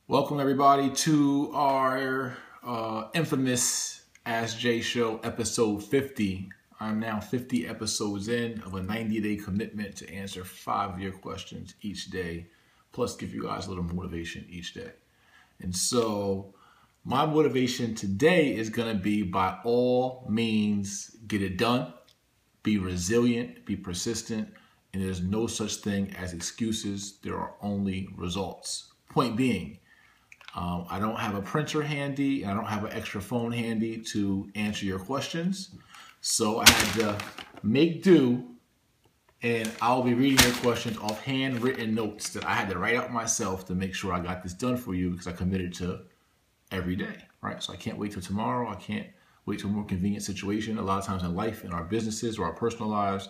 Welcome everybody to our infamous Ask Jay Show, episode 50. I'm now 50 episodes in of a 90-day commitment to answer 5 of your questions each day, plus give you guys a little motivation each day. And so my motivation today is going to be, by all means, get it done, be resilient, be persistent, and there's no such thing as excuses. There are only results. Point being, I don't have a printer handy and I don't have an extra phone handy to answer your questions. So I had to make do, and I'll be reading your questions off handwritten notes that I had to write out myself to make sure I got this done for you, because I committed to every day, right? So I can't wait till tomorrow. I can't wait till a more convenient situation. A lot of times in life, in our businesses or our personal lives,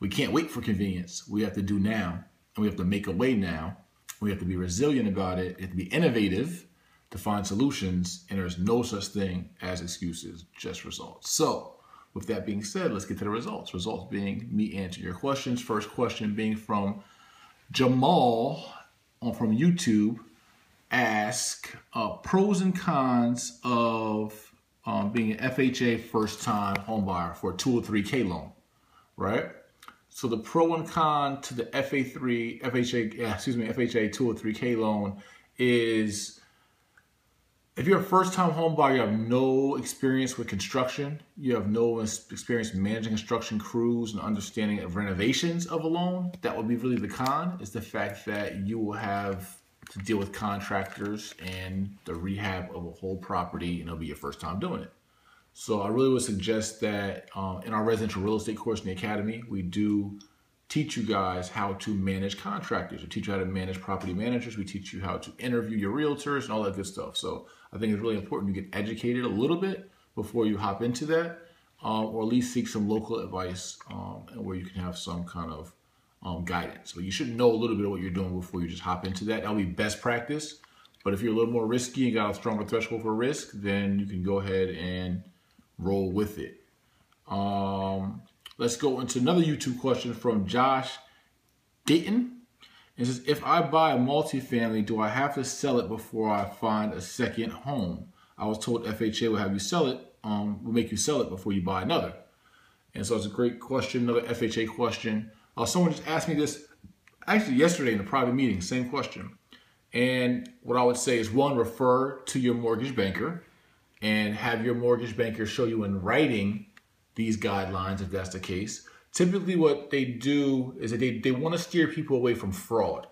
we can't wait for convenience. We have to do now, and we have to make a way now. We have to be resilient about it. We have to be innovative to find solutions, and there's no such thing as excuses, just results. So with that being said, let's get to the results. Results being me answering your questions. First question being from Jamal from YouTube. Ask pros and cons of being an FHA first-time homebuyer for a 203K loan, right? So the pro and con to the FHA 203K loan is, if you're a first-time home buyer, you have no experience with construction, you have no experience managing construction crews and understanding of renovations of a loan, that would be really the con, is the fact that you will have to deal with contractors and the rehab of a whole property, and it'll be your first time doing it. So I really would suggest that in our residential real estate course in the academy, we do teach you guys how to manage contractors. We teach you how to manage property managers. We teach you how to interview your realtors and all that good stuff. So I think it's really important you get educated a little bit before you hop into that, or at least seek some local advice where you can have some kind of guidance. So you should know a little bit of what you're doing before you just hop into that. That'll be best practice. But if you're a little more risky and got a stronger threshold for risk, then you can go ahead and roll with it. Let's go into another YouTube question from Josh Dayton. It says, if I buy a multifamily, do I have to sell it before I find a second home? I was told FHA will have you sell it, will make you sell it before you buy another. And so it's a great question, another FHA question. Someone just asked me this actually yesterday in a private meeting, same question. And what I would say is, one, refer to your mortgage banker and have your mortgage banker show you in writing these guidelines if that's the case. Typically what they do is that they want to steer people away from fraud,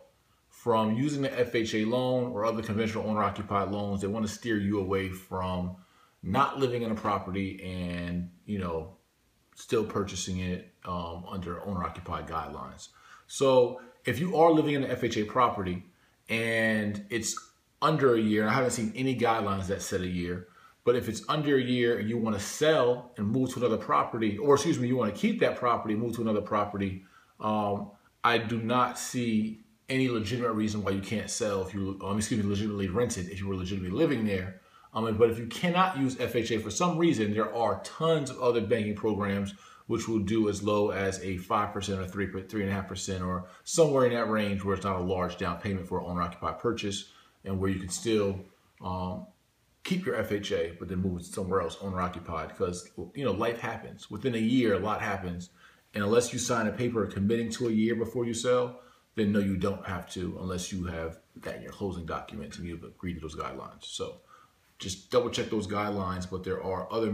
from using the FHA loan or other conventional owner-occupied loans. They want to steer you away from not living in a property and, still purchasing it under owner-occupied guidelines. So if you are living in an FHA property and it's under a year, and I haven't seen any guidelines that said a year, but if it's under a year and you want to sell and move to another property, or you want to keep that property and move to another property, I do not see any legitimate reason why you can't sell if you, legitimately rent it if you were legitimately living there. But if you cannot use FHA for some reason, there are tons of other banking programs which will do as low as a 5% or 3.5%, or somewhere in that range where it's not a large down payment for an owner-occupied purchase, and where you can still keep your FHA, but then move it somewhere else, owner-occupied, because life happens. Within a year, a lot happens, and unless you sign a paper committing to a year before you sell, then no, you don't have to, unless you have that in your closing documents and you've agreed to those guidelines. So just double check those guidelines, but there are other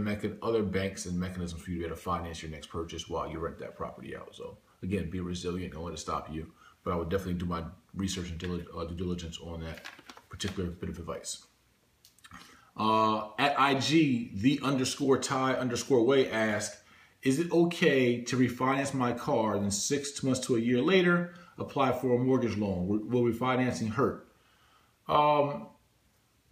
banks and mechanisms for you to be able to finance your next purchase while you rent that property out. So again, be resilient, don't let it stop you. But I would definitely do my research and due diligence on that particular bit of advice. At IG, the_Ty_way asked, is it okay to refinance my car, then 6 months to a year later, apply for a mortgage loan? Will refinancing hurt?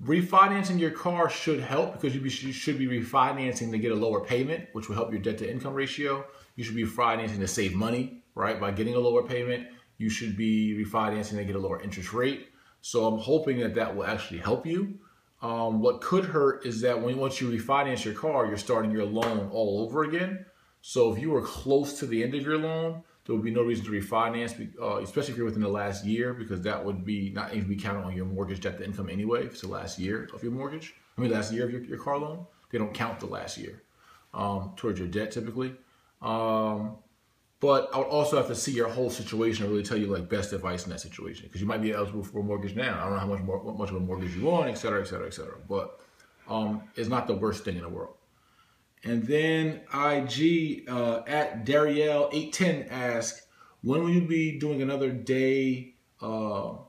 Refinancing your car should help, because you should be refinancing to get a lower payment, which will help your debt to income ratio. You should be refinancing to save money, right? By getting a lower payment, you should be refinancing to get a lower interest rate. So I'm hoping that will actually help you. What could hurt is that once you refinance your car, you're starting your loan all over again. So if you were close to the end of your loan, there would be no reason to refinance, especially if you're within the last year, because that would be not even be counted on your mortgage debt to income anyway. If it's the last year of your mortgage, last year of your car loan, they don't count the last year towards your debt typically. But I would also have to see your whole situation and really tell you like best advice in that situation, because you might be eligible for a mortgage now. I don't know how much of a mortgage you want, et cetera, et cetera, et cetera. But it's not the worst thing in the world. And then IG at Darielle810 asks, when will you be doing another day? When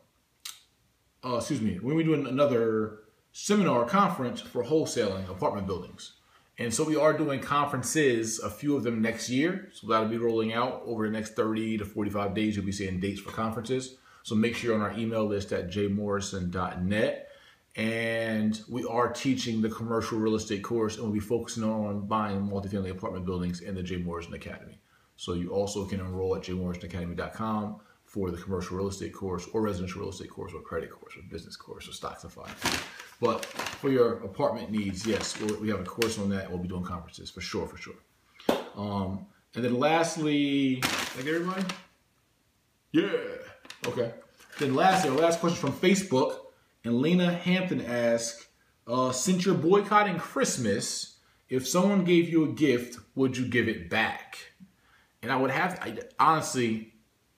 we doing another seminar or conference for wholesaling apartment buildings? And so we are doing conferences, a few of them next year. So that'll be rolling out over the next 30 to 45 days. You'll be seeing dates for conferences. So make sure you're on our email list at jmorrison.net. And we are teaching the commercial real estate course, and we'll be focusing on buying multifamily apartment buildings in the J. Morrison Academy. So you also can enroll at jmorrisonacademy.com for the commercial real estate course or residential real estate course or credit course or business course or stocks and finance. But for your apartment needs, yes, we have a course on that, and we'll be doing conferences for sure, for sure. And then lastly, thank everybody. Yeah. Okay. Then lastly, our last question from Facebook, and Lena Hampton asks, since you're boycotting Christmas, if someone gave you a gift, would you give it back? And I would have, honestly,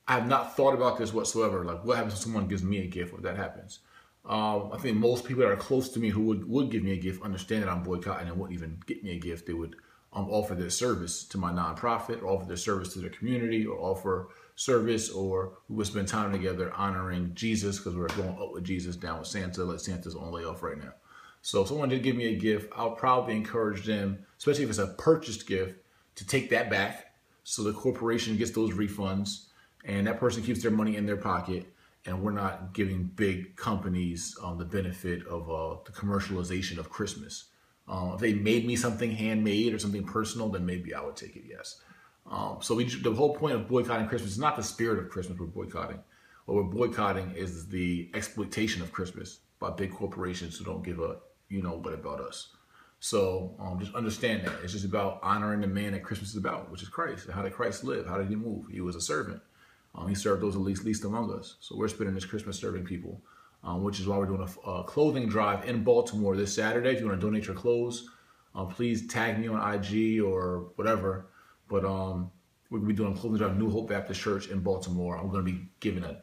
I have not thought about this whatsoever. Like, what happens if someone gives me a gift when that happens? I think most people that are close to me who would give me a gift understand that I'm boycotting and wouldn't even get me a gift. They would offer their service to my nonprofit, or offer their service to their community, or offer service, or we would spend time together honoring Jesus, because we're going up with Jesus, down with Santa. Like, Santa's on layoff right now. So if someone did give me a gift, I'll probably encourage them, especially if it's a purchased gift, to take that back so the corporation gets those refunds and that person keeps their money in their pocket, and we're not giving big companies the benefit of the commercialization of Christmas. If they made me something handmade or something personal, then maybe I would take it, yes. So the whole point of boycotting Christmas is not the spirit of Christmas we're boycotting. What we're boycotting is the exploitation of Christmas by big corporations who don't give a what about us. So just understand that. It's just about honoring the man that Christmas is about, which is Christ. How did Christ live? How did he move? He was a servant. He served those least among us. So we're spending this Christmas serving people, which is why we're doing a clothing drive in Baltimore this Saturday. If you want to donate your clothes, please tag me on IG or whatever. But we're going to be doing a clothing drive at New Hope Baptist Church in Baltimore. I'm going to be giving a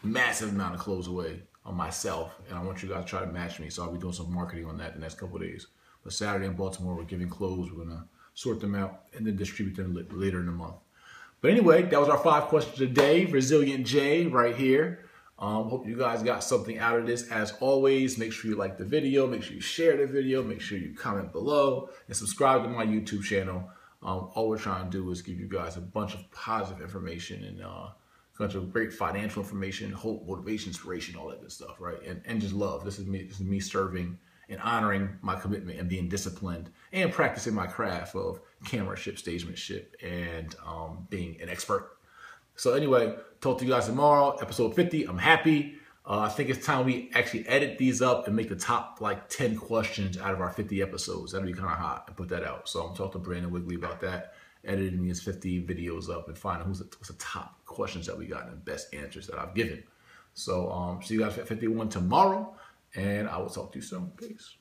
massive amount of clothes away on myself, and I want you guys to try to match me. So I'll be doing some marketing on that the next couple of days. But Saturday in Baltimore, we're giving clothes. We're going to sort them out and then distribute them later in the month. But anyway, that was our 5 questions today. Resilient J right here. Hope you guys got something out of this. As always, make sure you like the video. Make sure you share the video. Make sure you comment below and subscribe to my YouTube channel. All we're trying to do is give you guys a bunch of positive information and a bunch of great financial information, hope, motivation, inspiration, all that good stuff, right? And just love. This is me serving and honoring my commitment and being disciplined and practicing my craft of cameramanship, stagemanship, and being an expert. So anyway, talk to you guys tomorrow, episode 50. I'm happy. I think it's time we actually edit these up and make the top 10 questions out of our 50 episodes. That'd be kind of hot and put that out. So I'm talking to Brandon Wigley about that, editing these 50 videos up and finding what's the top questions that we got and the best answers that I've given. So see you guys at 51 tomorrow, and I will talk to you soon. Peace.